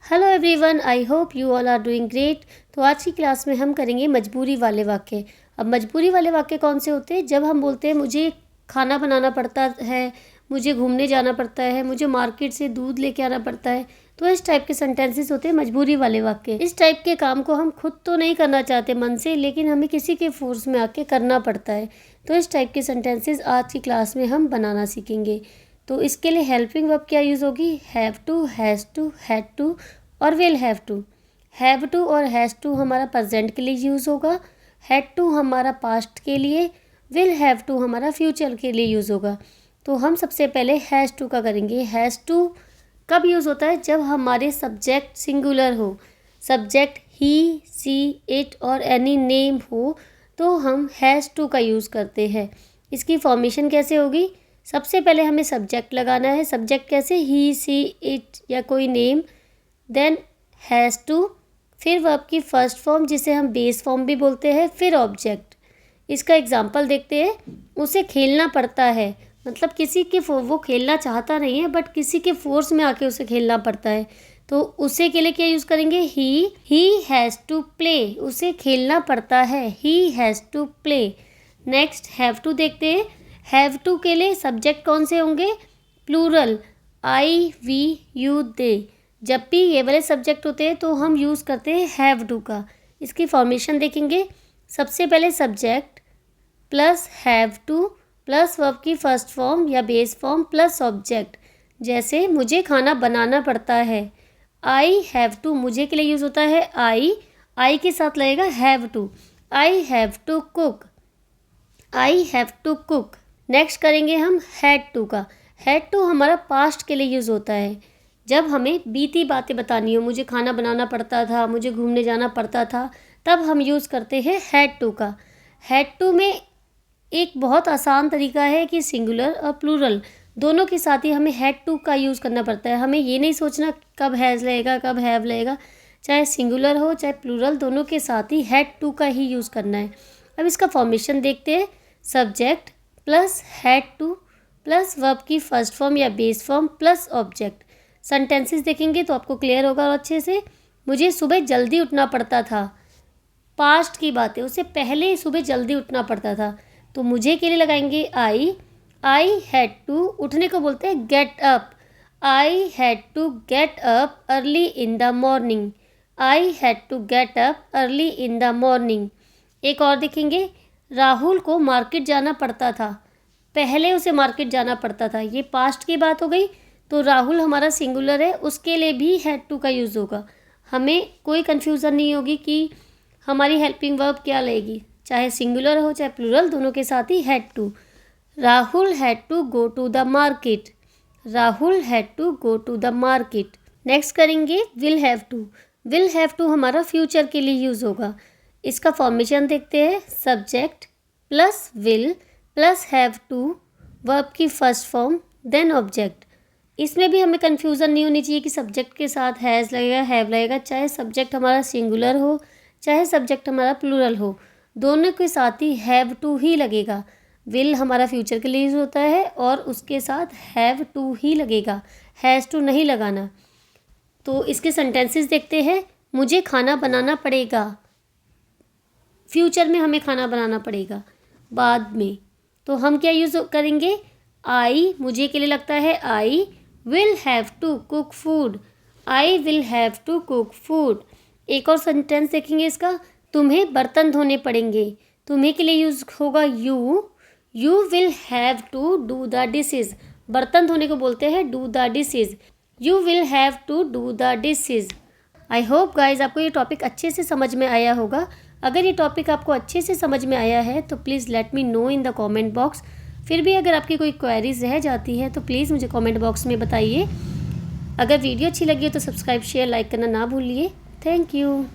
Hello everyone, I hope you all are doing great. तो आज की क्लास में हम करेंगे मजबूरी वाले वाक्य। अब मजबूरी वाले वाक्य कौन से होते हैं? जब हम बोलते हैं मुझे खाना बनाना पड़ता है, मुझे घूमने जाना पड़ता है, मुझे मार्केट से दूध लेके आना पड़ता है, तो इस टाइप के सेंटेंसेस होते हैं मजबूरी वाले वाक्य। इस टाइप के काम को हम खुद तो नहीं करना चाहते मन से, लेकिन हमें किसी के फोर्स में आके करना पड़ता है। तो इस टाइप के सेंटेंसेस आज की क्लास में हम बनाना सीखेंगे। तो इसके लिए हेल्पिंग वर्ब क्या यूज़ होगी? Have to, has to, had to और will have to. Have to और हैज़ टू हमारा प्रेजेंट के लिए यूज़ होगा, हैड टू हमारा पास्ट के लिए, विल हैव टू हमारा फ्यूचर के लिए यूज़ होगा। तो हम सबसे पहले हैज़ टू का करेंगे। हैज़ टू कब यूज़ होता है? जब हमारे सब्जेक्ट सिंगुलर हो, सब्जेक्ट ही, सी, इट और एनी नेम हो, तो हम हैज़ टू का यूज़ करते हैं। इसकी फॉर्मेशन कैसे होगी? सबसे पहले हमें सब्जेक्ट लगाना है। सब्जेक्ट कैसे? ही, सी, इट या कोई नेम, देन हैज़ टू, फिर वर्ब की फर्स्ट फॉर्म जिसे हम बेस फॉर्म भी बोलते हैं, फिर ऑब्जेक्ट। इसका एग्जांपल देखते हैं। उसे खेलना पड़ता है, मतलब किसी के वो खेलना चाहता नहीं है बट किसी के फोर्स में आके उसे खेलना पड़ता है, तो उसे के लिए क्या यूज़ करेंगे? ही हैज़ टू प्ले, उसे खेलना पड़ता है, he has to play. Next have to देखते हैं। हैव टू के लिए सब्जेक्ट कौन से होंगे? प्लूरल, आई, वी, यू, दे। जब भी ये वाले सब्जेक्ट होते हैं तो हम यूज़ करते हैं हैव टू का। इसकी फॉर्मेशन देखेंगे। सबसे पहले subject plus have two plus verb की फर्स्ट फॉर्म या बेस फॉर्म प्लस ऑब्जेक्ट। जैसे मुझे खाना बनाना पड़ता है, आई हैव टू, मुझे के लिए यूज़ होता है आई के साथ लगेगा have to. I have to cook, I have to cook. Next करेंगे हम हैड टू का। हैड टू हमारा पास्ट के लिए यूज़ होता है। जब हमें बीती बातें बतानी हो, मुझे खाना बनाना पड़ता था, मुझे घूमने जाना पड़ता था, तब हम यूज़ करते हैं हैड टू का। हैड टू में एक बहुत आसान तरीका है कि सिंगुलर और प्लूरल दोनों के साथ ही हमें हैड टू का यूज़ करना पड़ता है। हमें ये नहीं सोचना कब हैज़ लगेगा कब हैव लगेगा, चाहे सिंगुलर हो चाहे प्लूरल, दोनों के साथ ही हैड टू का ही यूज़ करना है। अब इसका फॉर्मेशन देखते हैं। Subject plus had two plus verb की फर्स्ट फॉर्म या base form plus object. Sentences देखेंगे तो आपको क्लियर होगा और अच्छे से। मुझे सुबह जल्दी उठना पड़ता था, पास्ट की बात है, उससे पहले सुबह जल्दी उठना पड़ता था, तो मुझे के लिए लगाएंगे आई हैड टू, उठने को बोलते हैं get up. I had to get up early in the morning, I had to get up early in the morning. एक और देखेंगे। राहुल को मार्केट जाना पड़ता था, पहले उसे मार्केट जाना पड़ता था, ये पास्ट की बात हो गई, तो राहुल हमारा सिंगुलर है, उसके लिए भी हैड टू का यूज़ होगा। हमें कोई कन्फ्यूज़न नहीं होगी कि हमारी हेल्पिंग वर्ब क्या लेगी, चाहे सिंगुलर हो चाहे प्लूरल, दोनों के साथ ही had to. Rahul had to go to the market, Rahul had to go to the market. Next करेंगे will have to. Will have to हमारा फ्यूचर के लिए यूज़ होगा। इसका फॉर्मेशन देखते हैं। Subject plus will plus have to, verb की first form then object. इसमें भी हमें कन्फ्यूज़न नहीं होनी चाहिए कि सब्जेक्ट के साथ हैज़ लगेगा हैव लगेगा, चाहे सब्जेक्ट हमारा सिंगुलर हो चाहे सब्जेक्ट हमारा प्लूरल हो, दोनों के साथ ही हैव टू ही लगेगा। विल हमारा फ्यूचर के लिए यूज़ होता है और उसके साथ हैव टू ही लगेगा, हैज़ टू नहीं लगाना। तो इसके सेंटेंसेस देखते हैं। मुझे खाना बनाना पड़ेगा, फ्यूचर में हमें खाना बनाना पड़ेगा बाद में, तो हम क्या यूज़ करेंगे? आई, मुझे के लिए लगता है I will have to cook food, I will have to cook food. एक और सेंटेंस देखेंगे इसका। तुम्हें बर्तन धोने पड़ेंगे, तुम्हें के लिए यूज़ होगा you will have to do the dishes. बर्तन धोने को बोलते हैं do the dishes, you will have to do the dishes. I hope guys आपको ये टॉपिक अच्छे से समझ में आया होगा। अगर ये टॉपिक आपको अच्छे से समझ में आया है तो please let me know in the comment box. फिर भी अगर आपकी कोई क्वेरीज रह जाती है तो प्लीज़ मुझे कमेंट बॉक्स में बताइए। अगर वीडियो अच्छी लगी हो तो सब्सक्राइब शेयर लाइक करना ना भूलिए। Thank you.